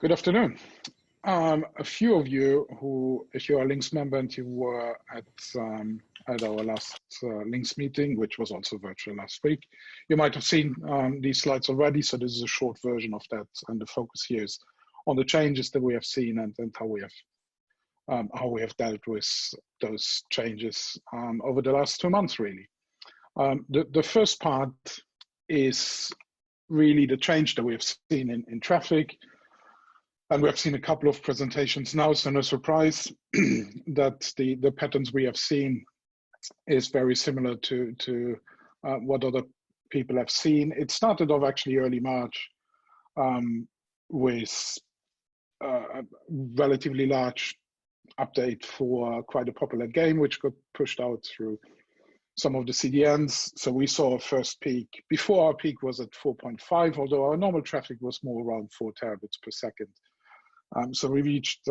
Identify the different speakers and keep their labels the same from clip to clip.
Speaker 1: Good afternoon. A few of you who, if you are a LINX member and you were at our last LINX meeting, which was also virtual last week, you might have seen these slides already. So this is a short version of that, and the focus here is on the changes that we have seen and how we have dealt with those changes over the last 2 months, really. The first part is really the change that we have seen in traffic. And we have seen a couple of presentations now, so no surprise that the patterns we have seen is very similar to what other people have seen. It started off actually early March with a relatively large update for quite a popular game, which got pushed out through some of the CDNs. So we saw a first peak. Before, our peak was at 4.5, although our normal traffic was more around 4 terabits per second. So we reached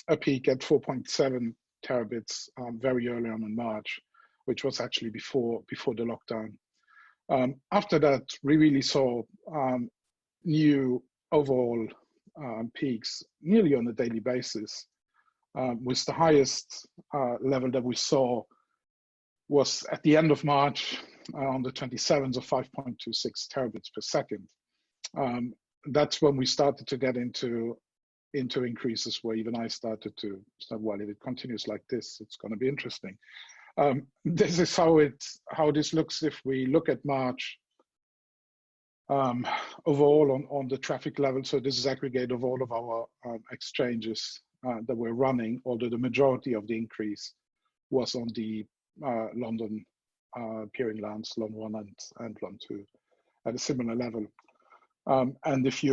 Speaker 1: a peak at 4.7 terabits very early on in March, which was actually before the lockdown. After that, we really saw new overall peaks nearly on a daily basis, with the highest level that we saw was at the end of March on the 27th of 5.26 terabits per second. That's when we started to get into increases where even I started to say, well, if it continues like this, it's going to be interesting. This is how this looks if we look at March overall on the traffic level. So this is aggregate of all of our exchanges that we're running, although the majority of the increase was on the London peering lands, LON 1 and LON 2 at a similar level. And if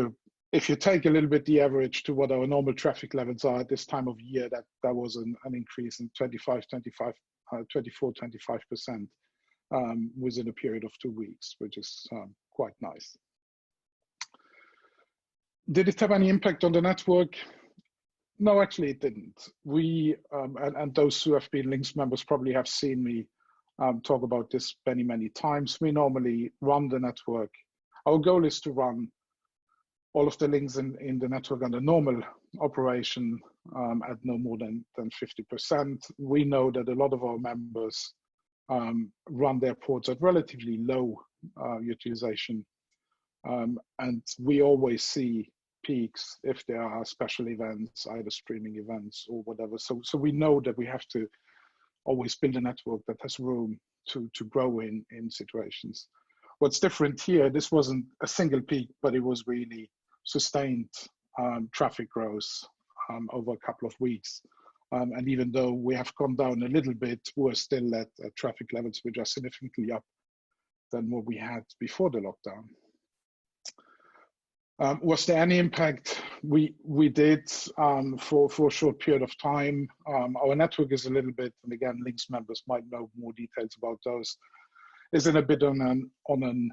Speaker 1: you take a little bit the average to what our normal traffic levels are at this time of year, that was an increase in 24, 25% within a period of 2 weeks, which is quite nice. Did it have any impact on the network? No, actually it didn't. We, and those who have been LINX members probably have seen me talk about this many, many times. We normally run the network. Our goal is to run all of the links in the network under normal operation at no more than 50%. We know that a lot of our members run their ports at relatively low utilization. And we always see peaks if there are special events, either streaming events or whatever. So we know that we have to always build a network that has room to grow in situations. What's different here, this wasn't a single peak, but it was really sustained traffic growth over a couple of weeks. And even though we have gone down a little bit, we're still at traffic levels which are significantly up than what we had before the lockdown. Was there any impact? We did for a short period of time. Our network is a little bit, and again, LINX members might know more details about those, is in a bit on an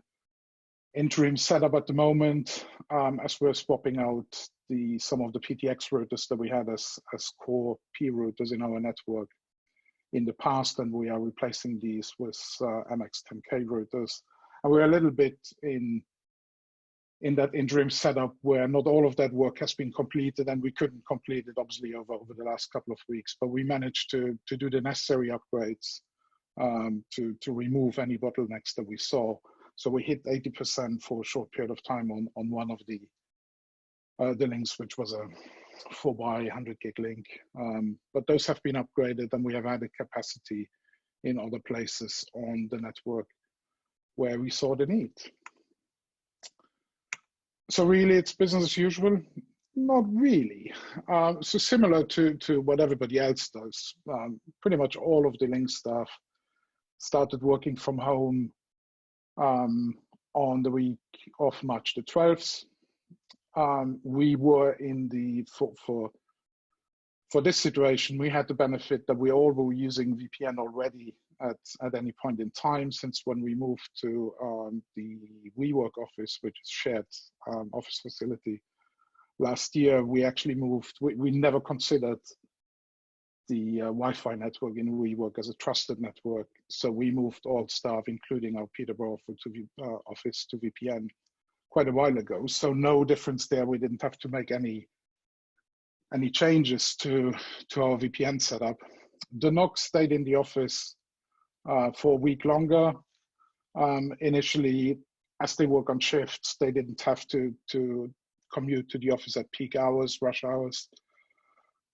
Speaker 1: interim setup at the moment, as we're swapping out some of the PTX routers that we had as core P routers in our network in the past, and we are replacing these with MX10K routers. And we're a little bit in that interim setup where not all of that work has been completed, and we couldn't complete it obviously over the last couple of weeks, but we managed to do the necessary upgrades to remove any bottlenecks that we saw. So we hit 80% for a short period of time on one of the links, which was a 4x 100 gig link. But those have been upgraded, and we have added capacity in other places on the network where we saw the need. So really, it's business as usual? Not really. So similar to what everybody else does. Pretty much all of the LINX staff started working from home on the week of March the 12th. We were in the, for this situation, we had the benefit that we all were using VPN already at any point in time, since when we moved to the WeWork office, which is shared office facility last year. We actually moved, we never considered the Wi-Fi network in WeWork as a trusted network. So we moved all staff, including our Peterborough office, to VPN quite a while ago. So no difference there. We didn't have to make any changes to our VPN setup. The NOC stayed in the office for a week longer. Initially, as they work on shifts, they didn't have to commute to the office at peak hours, rush hours.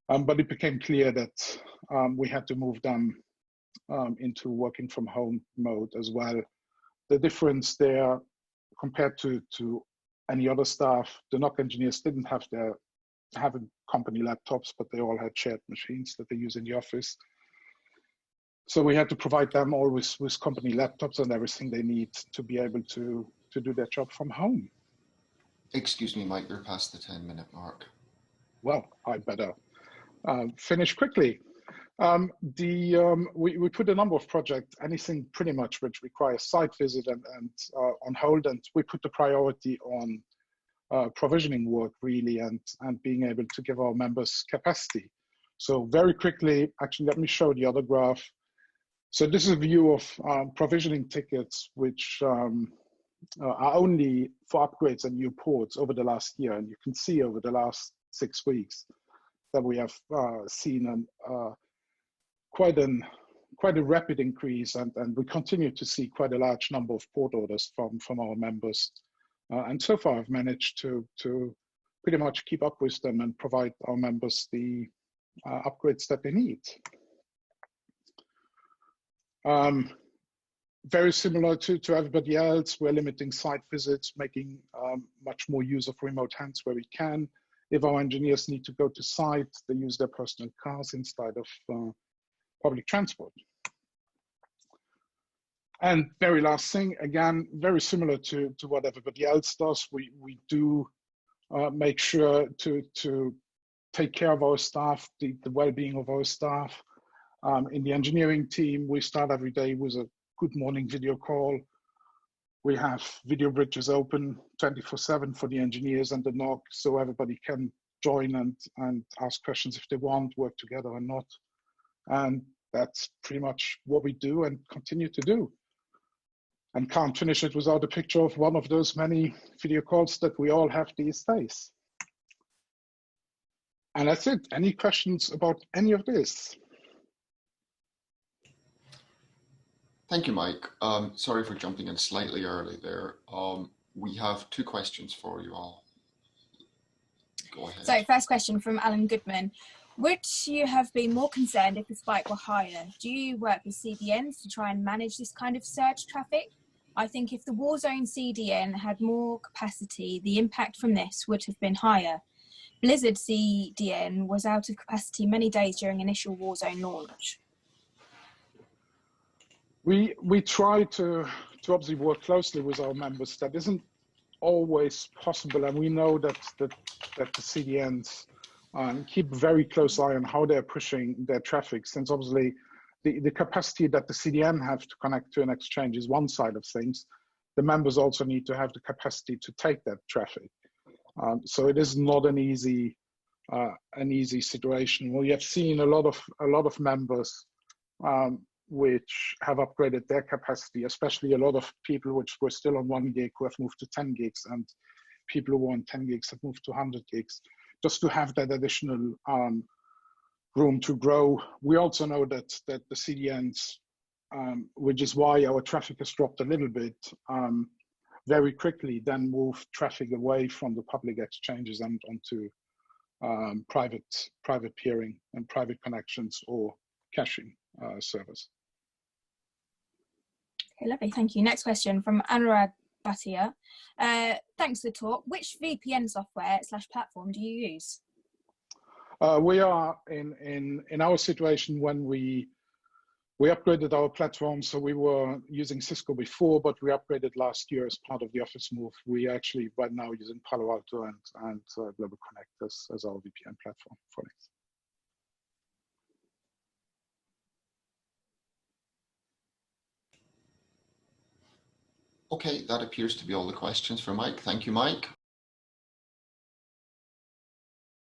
Speaker 1: But it became clear that we had to move them into working from home mode as well. The difference there compared to any other staff, the NOC engineers didn't have company laptops, but they all had shared machines that they use in the office. So we had to provide them all with company laptops and everything they need to be able to do their job from home.
Speaker 2: Excuse me, Mike, you're past the 10-minute mark.
Speaker 1: Well, I better finish quickly. We put a number of projects, anything pretty much which requires site visit and on hold, and we put the priority on provisioning work really and being able to give our members capacity. So very quickly, actually, let me show the other graph. So this is a view of provisioning tickets, which are only for upgrades and new ports over the last year. And you can see over the last 6 weeks that we have seen quite a rapid increase, and we continue to see quite a large number of port orders from our members. And so far, I've managed to pretty much keep up with them and provide our members the upgrades that they need. Very similar to everybody else, we're limiting site visits, making much more use of remote hands where we can. If our engineers need to go to site, they use their personal cars instead of public transport. And very last thing, again, very similar to what everybody else does, we do make sure to take care of our staff, the well-being of our staff. In the engineering team, we start every day with a good morning video call. We have video bridges open 24/7 for the engineers and the NOC, so everybody can join and ask questions if they want, work together or not. And that's pretty much what we do and continue to do. And can't finish it without a picture of one of those many video calls that we all have these days. And that's it. Any questions about any of this?
Speaker 2: Thank you, Mike. Sorry for jumping in slightly early there. We have 2 questions for you all. Go ahead.
Speaker 3: So first question from Alan Goodman. Would you have been more concerned if the spike were higher? Do you work with CDNs to try and manage this kind of surge traffic? I think if the Warzone CDN had more capacity, the impact from this would have been higher. Blizzard CDN was out of capacity many days during initial Warzone launch.
Speaker 1: We try to obviously work closely with our members. That isn't always possible, and we know that the CDNs keep a very close eye on how they're pushing their traffic, since obviously the capacity that the CDN have to connect to an exchange is one side of things. The members also need to have the capacity to take that traffic. So it is not an easy situation. We have seen a lot of members which have upgraded their capacity, especially a lot of people which were still on 1 gig who have moved to 10 gigs, and people who were on 10 gigs have moved to 100 gigs, just to have that additional room to grow. We also know that the CDNs, which is why our traffic has dropped a little bit, very quickly then move traffic away from the public exchanges and onto private peering and private connections or caching servers.
Speaker 3: Okay, lovely, thank you. Next question from Anurag Bhatia. Thanks for the talk. Which VPN software / platform do you use?
Speaker 1: We are in our situation when we upgraded our platform. So we were using Cisco before, but we upgraded last year as part of the office move. We actually right now using Palo Alto and Global Connect as our VPN platform for it.
Speaker 2: Okay, that appears to be all the questions for Mike. Thank you, Mike.